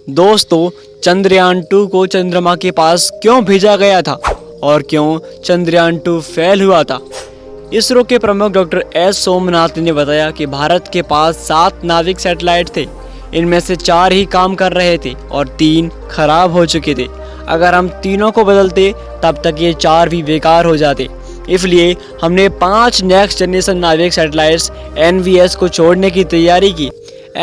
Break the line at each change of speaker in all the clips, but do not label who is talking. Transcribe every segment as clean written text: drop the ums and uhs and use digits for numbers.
दोस्तों, चंद्रयान 2 को चंद्रमा के पास क्यों भेजा गया था और क्यों चंद्रयान 2 फेल हुआ था? इसरो के प्रमुख डॉक्टर एस सोमनाथ ने बताया कि भारत के पास 7 नाविक सैटेलाइट थे। इनमें से 4 ही काम कर रहे थे और 3 खराब हो चुके थे। अगर हम तीनों को बदलते तब तक ये 4 भी बेकार हो जाते। इसलिए हमने 5 नेक्स्ट जनरेशन नाविक सैटेलाइट्स NVS को छोड़ने की तैयारी की।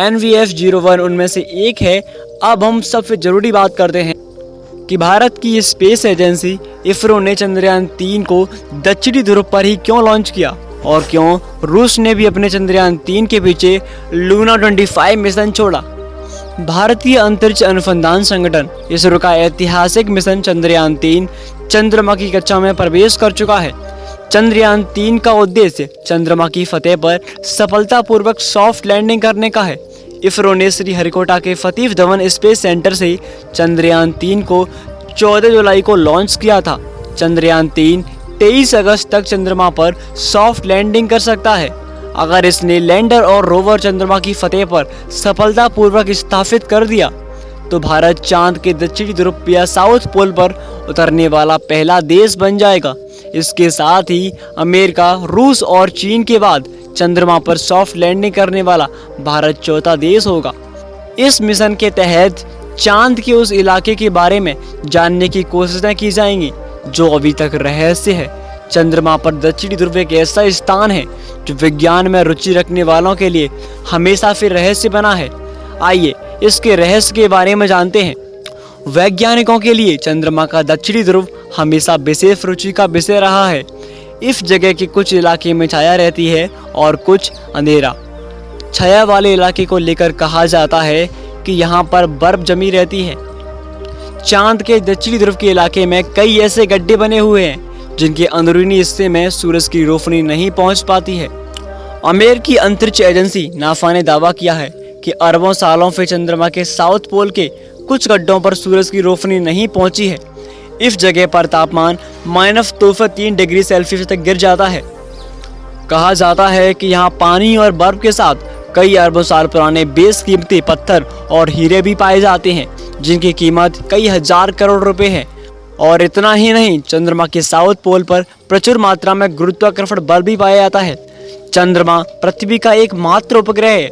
NVS-01 उनमें से एक है। अब हम सबसे ज़रूरी बात करते हैं कि भारत की स्पेस एजेंसी इसरो ने चंद्रयान 3 को दक्षिणी ध्रुव पर ही क्यों लॉन्च किया और क्यों रूस ने भी अपने चंद्रयान 3 के पीछे लूना 25 मिशन छोड़ा। भारतीय अंतरिक्ष अनुसंधान संगठन इसरो का ऐतिहासिक मिशन चंद्रयान 3 चंद्रमा की कक्षा में प्रवेश कर चुका है। चंद्रयान 3 का उद्देश्य चंद्रमा की सतह पर सफलतापूर्वक सॉफ्ट लैंडिंग करने का है। इसरो ने श्रीहरिकोटा के सतीश धवन स्पेस सेंटर से चंद्रयान 3 को 14 जुलाई को लॉन्च किया था। चंद्रयान 3 23 अगस्त तक चंद्रमा पर सॉफ्ट लैंडिंग कर सकता है। अगर इसने लैंडर और रोवर चंद्रमा की सतह पर सफलतापूर्वक स्थापित कर दिया तो भारत चांद के दक्षिणी ध्रुव या साउथ पोल पर उतरने वाला पहला देश बन जाएगा। इसके साथ ही अमेरिका, रूस और चीन के बाद चंद्रमा पर सॉफ्ट लैंडिंग करने वाला भारत चौथा देश होगा। इस मिशन के तहत चांद के उस इलाके के बारे में जानने की कोशिशें की जाएंगी जो अभी तक रहस्य है। चंद्रमा पर दक्षिणी ध्रुव एक ऐसा स्थान है जो विज्ञान में रुचि रखने वालों के लिए हमेशा से रहस्य बना है। आइए इसके रहस्य के बारे में जानते हैं। वैज्ञानिकों के लिए चंद्रमा का दक्षिणी ध्रुव हमेशा विशेष रुचि का विषय रहा है। इस जगह के कुछ इलाके में छाया रहती है और कुछ अंधेरा। छाया वाले इलाके को लेकर कहा जाता है कि यहाँ पर बर्फ जमी रहती है। चांद के दक्षिणी ध्रुव के इलाके में कई ऐसे गड्ढे बने हुए हैं जिनके अंदरूनी हिस्से में सूरज की रोशनी नहीं पहुँच पाती है। अमेरिकी अंतरिक्ष एजेंसी नासा ने दावा किया है कि अरबों सालों से चंद्रमा के साउथ पोल के कुछ गड्ढों पर सूरज की रोशनी नहीं पहुंची है। इस जगह पर तापमान -203 डिग्री सेल्सियस तक गिर जाता है। कहा जाता है कि यहाँ पानी और बर्फ के साथ कई अरबों साल पुराने बेशकीमती पत्थर और हीरे भी पाए जाते हैं जिनकी कीमत कई हजार करोड़ रुपए है। और इतना ही नहीं, चंद्रमा के साउथ पोल पर प्रचुर मात्रा में गुरुत्वाकर्षण बल भी पाया जाता है। चंद्रमा पृथ्वी का एकमात्र उपग्रह है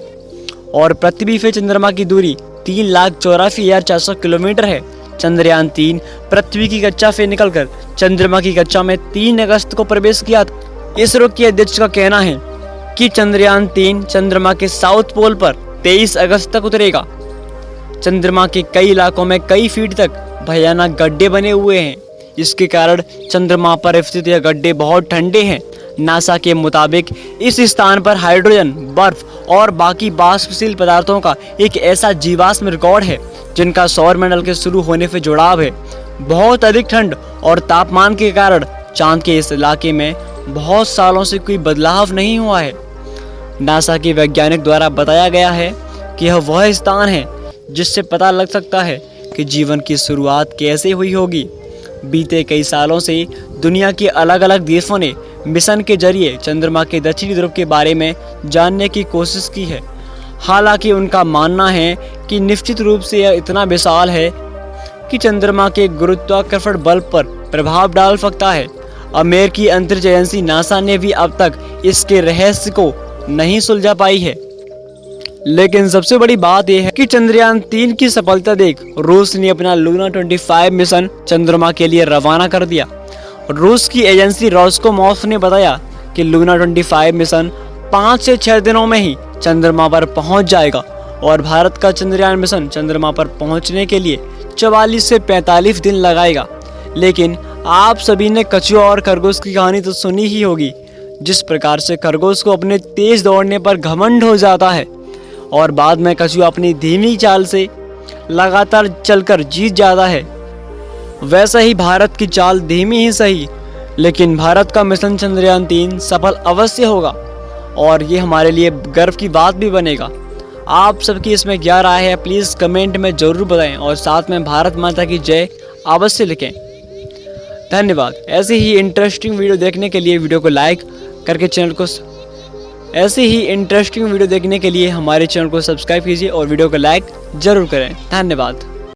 और पृथ्वी से चंद्रमा की दूरी 3,84,400 किलोमीटर है। चंद्रयान 3 पृथ्वी की कक्षा से निकलकर चंद्रमा की कक्षा में 3 अगस्त को प्रवेश किया था। इसरो के अध्यक्ष का कहना है कि चंद्रयान 3 चंद्रमा के साउथ पोल पर 23 अगस्त तक उतरेगा। चंद्रमा के कई इलाकों में कई फीट तक भयानक गड्ढे बने हुए हैं। इसके कारण चंद्रमा पर स्थित यह गड्ढे बहुत ठंडे हैं। नासा के मुताबिक इस स्थान पर हाइड्रोजन, बर्फ और बाकी वाष्पशील पदार्थों का एक ऐसा जीवाश्म रिकॉर्ड है जिनका सौर मंडल के शुरू होने से जुड़ाव है। बहुत अधिक ठंड और तापमान के कारण चांद के इस इलाके में बहुत सालों से कोई बदलाव नहीं हुआ है। नासा के वैज्ञानिक द्वारा बताया गया है कि यह वह स्थान है जिससे पता लग सकता है कि जीवन की शुरुआत कैसे हुई होगी। बीते कई सालों से दुनिया के अलग अलग देशों ने मिशन के जरिए चंद्रमा के दक्षिणी ध्रुव के बारे में जानने की कोशिश की है। हालांकि उनका मानना है कि निश्चित रूप से यह इतना विशाल है कि चंद्रमा के गुरुत्वाकर्षण बल पर प्रभाव डाल सकता है। अमेरिकी अंतरिक्ष एजेंसी नासा ने भी अब तक इसके रहस्य को नहीं सुलझा पाई है। लेकिन सबसे बड़ी बात यह है कि चंद्रयान 3 की सफलता देख रूस ने अपना लूना 25 मिशन चंद्रमा के लिए रवाना कर दिया। रूस की एजेंसी रोस्कोमोस ने बताया कि लूना 25 मिशन 5 से 6 दिनों में ही चंद्रमा पर पहुंच जाएगा और भारत का चंद्रयान मिशन चंद्रमा पर पहुंचने के लिए 44 से 45 दिन लगाएगा। लेकिन आप सभी ने कछुआ और खरगोश की कहानी तो सुनी ही होगी। जिस प्रकार से खरगोश को अपने तेज दौड़ने पर घमंड हो जाता है और बाद में कछुआ अपनी धीमी चाल से लगातार चलकर जीत जाता है, वैसा ही भारत की चाल धीमी ही सही लेकिन भारत का मिशन चंद्रयान 3 सफल अवश्य होगा और ये हमारे लिए गर्व की बात भी बनेगा। आप सबकी इसमें क्या राय है प्लीज़ कमेंट में ज़रूर बताएं और साथ में भारत माता की जय अवश्य लिखें। धन्यवाद। ऐसे ही इंटरेस्टिंग वीडियो देखने के लिए वीडियो को लाइक करके चैनल को ऐसी ही इंटरेस्टिंग वीडियो देखने के लिए हमारे चैनल को सब्सक्राइब कीजिए और वीडियो को लाइक जरूर करें। धन्यवाद।